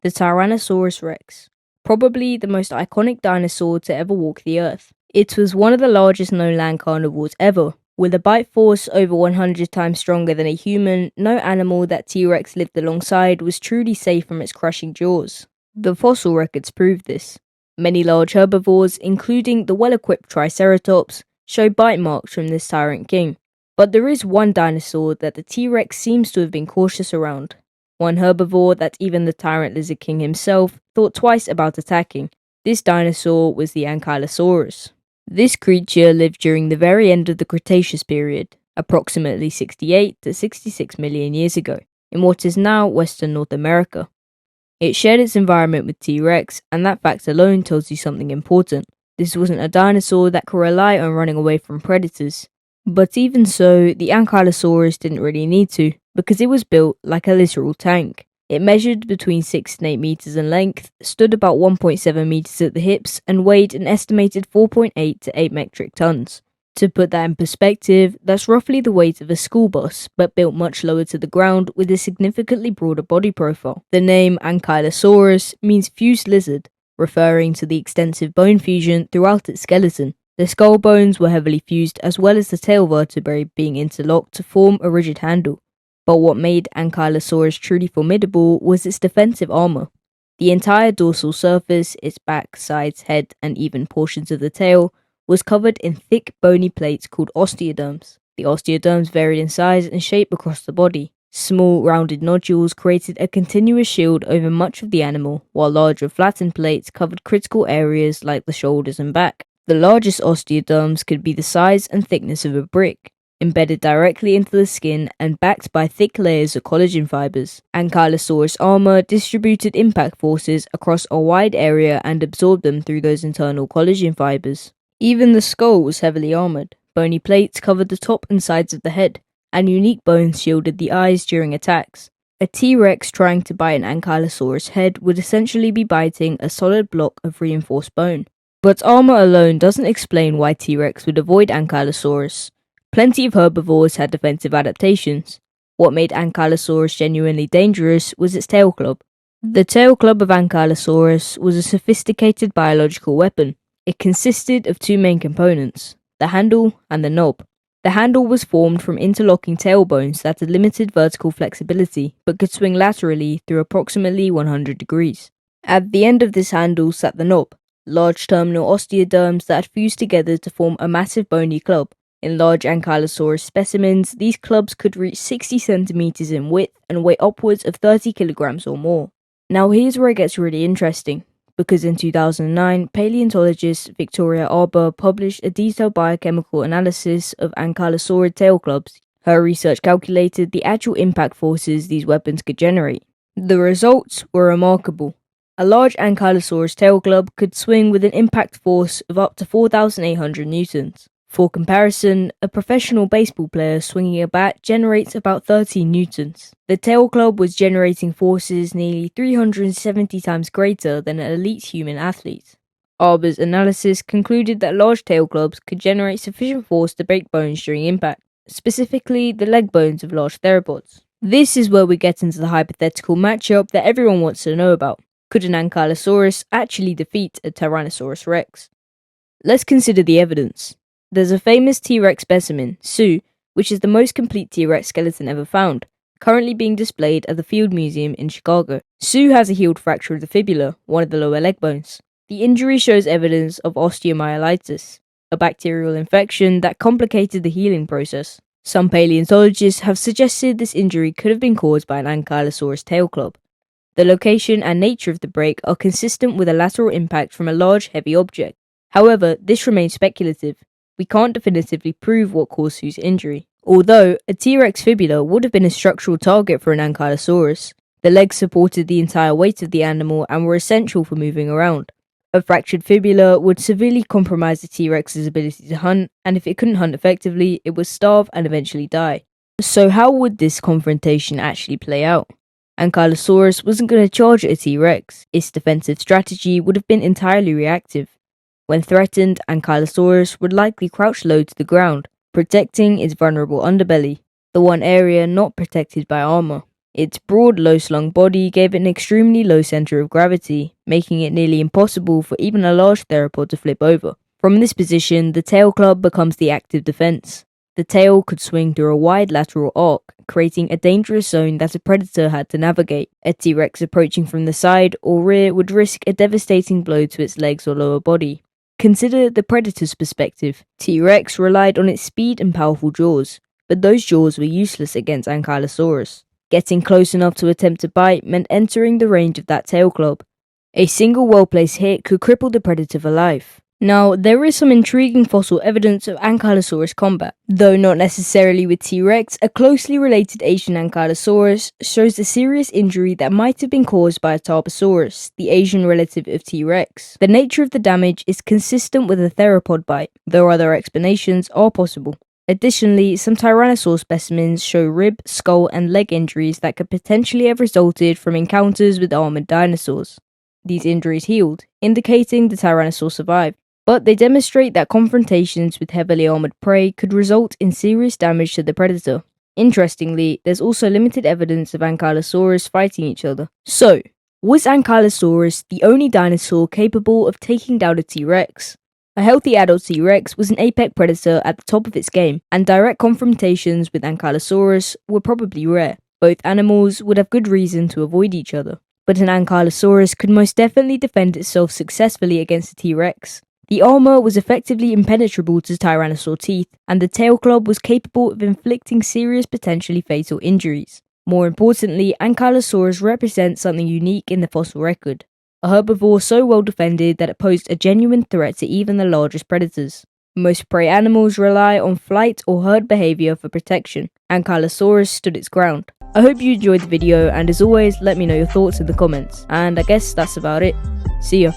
The Tyrannosaurus rex, probably the most iconic dinosaur to ever walk the earth. It was one of the largest known land carnivores ever. With a bite force over 100 times stronger than a human, no animal that T-Rex lived alongside was truly safe from its crushing jaws. The fossil records prove this. Many large herbivores, including the well-equipped Triceratops, show bite marks from this tyrant king. But there is one dinosaur that the T-Rex seems to have been cautious around. One herbivore that even the tyrant lizard king himself thought twice about attacking. This dinosaur was the Ankylosaurus. This creature lived during the very end of the Cretaceous period, approximately 68 to 66 million years ago, in what is now Western North America. It shared its environment with T-Rex, and that fact alone tells you something important. This wasn't a dinosaur that could rely on running away from predators. But even so, the Ankylosaurus didn't really need to, because it was built like a literal tank. It measured between 6 and 8 meters in length, stood about 1.7 meters at the hips, and weighed an estimated 4.8 to 8 metric tons. To put that in perspective, that's roughly the weight of a school bus, but built much lower to the ground with a significantly broader body profile. The name Ankylosaurus means fused lizard, referring to the extensive bone fusion throughout its skeleton. The skull bones were heavily fused as well as the tail vertebrae being interlocked to form a rigid handle. But what made Ankylosaurus truly formidable was its defensive armor. The entire dorsal surface, its back, sides, head, and even portions of the tail, was covered in thick bony plates called osteoderms. The osteoderms varied in size and shape across the body. Small, rounded nodules created a continuous shield over much of the animal, while larger flattened plates covered critical areas like the shoulders and back. The largest osteoderms could be the size and thickness of a brick, embedded directly into the skin and backed by thick layers of collagen fibers. Ankylosaurus armor distributed impact forces across a wide area and absorbed them through those internal collagen fibers. Even the skull was heavily armored. Bony plates covered the top and sides of the head, and unique bones shielded the eyes during attacks. A T-Rex trying to bite an Ankylosaurus head would essentially be biting a solid block of reinforced bone. But armor alone doesn't explain why T-Rex would avoid Ankylosaurus. Plenty of herbivores had defensive adaptations. What made Ankylosaurus genuinely dangerous was its tail club. The tail club of Ankylosaurus was a sophisticated biological weapon. It consisted of 2 main components, the handle and the knob. The handle was formed from interlocking tail bones that had limited vertical flexibility, but could swing laterally through approximately 100 degrees. At the end of this handle sat the knob, large terminal osteoderms that had fused together to form a massive bony club. In large Ankylosaurus specimens, these clubs could reach 60 centimeters in width and weigh upwards of 30 kilograms or more. Now here's where it gets really interesting, because in 2009, paleontologist Victoria Arbour published a detailed biochemical analysis of ankylosaurid tail clubs. Her research calculated the actual impact forces these weapons could generate. The results were remarkable. A large Ankylosaurus tail club could swing with an impact force of up to 4,800 newtons. For comparison, a professional baseball player swinging a bat generates about 13 newtons. The tail club was generating forces nearly 370 times greater than an elite human athlete. Arbour's analysis concluded that large tail clubs could generate sufficient force to break bones during impact, specifically the leg bones of large theropods. This is where we get into the hypothetical matchup that everyone wants to know about. Could an Ankylosaurus actually defeat a Tyrannosaurus rex? Let's consider the evidence. There's a famous T-Rex specimen, Sue, which is the most complete T-Rex skeleton ever found, currently being displayed at the Field Museum in Chicago. Sue has a healed fracture of the fibula, one of the lower leg bones. The injury shows evidence of osteomyelitis, a bacterial infection that complicated the healing process. Some paleontologists have suggested this injury could have been caused by an Ankylosaurus tail club. The location and nature of the break are consistent with a lateral impact from a large, heavy object. However, this remains speculative. We can't definitively prove what caused Sue's injury. Although, a T-Rex fibula would have been a structural target for an Ankylosaurus. The legs supported the entire weight of the animal and were essential for moving around. A fractured fibula would severely compromise the T-Rex's ability to hunt, and if it couldn't hunt effectively, it would starve and eventually die. So how would this confrontation actually play out? Ankylosaurus wasn't going to charge at a T-Rex. Its defensive strategy would have been entirely reactive. When threatened, Ankylosaurus would likely crouch low to the ground, protecting its vulnerable underbelly, the one area not protected by armor. Its broad, low-slung body gave it an extremely low center of gravity, making it nearly impossible for even a large theropod to flip over. From this position, the tail club becomes the active defense. The tail could swing through a wide lateral arc, creating a dangerous zone that a predator had to navigate. A T-Rex approaching from the side or rear would risk a devastating blow to its legs or lower body. Consider the predator's perspective. T-Rex relied on its speed and powerful jaws, but those jaws were useless against Ankylosaurus. Getting close enough to attempt to bite meant entering the range of that tail club. A single well-placed hit could cripple the predator for life. Now, there is some intriguing fossil evidence of Ankylosaurus combat. Though not necessarily with T-Rex, a closely related Asian Ankylosaurus shows a serious injury that might have been caused by a Tarbosaurus, the Asian relative of T-Rex. The nature of the damage is consistent with a theropod bite, though other explanations are possible. Additionally, some Tyrannosaur specimens show rib, skull, and leg injuries that could potentially have resulted from encounters with armored dinosaurs. These injuries healed, indicating the Tyrannosaur survived, but they demonstrate that confrontations with heavily armored prey could result in serious damage to the predator. Interestingly, there's also limited evidence of Ankylosaurus fighting each other. So, was Ankylosaurus the only dinosaur capable of taking down a T-Rex? A healthy adult T-Rex was an apex predator at the top of its game, and direct confrontations with Ankylosaurus were probably rare. Both animals would have good reason to avoid each other, but an Ankylosaurus could most definitely defend itself successfully against a T-Rex. The armor was effectively impenetrable to Tyrannosaur teeth, and the tail club was capable of inflicting serious, potentially fatal injuries. More importantly, Ankylosaurus represents something unique in the fossil record. A herbivore so well defended that it posed a genuine threat to even the largest predators. Most prey animals rely on flight or herd behavior for protection. Ankylosaurus stood its ground. I hope you enjoyed the video, and as always, let me know your thoughts in the comments. And I guess that's about it. See ya.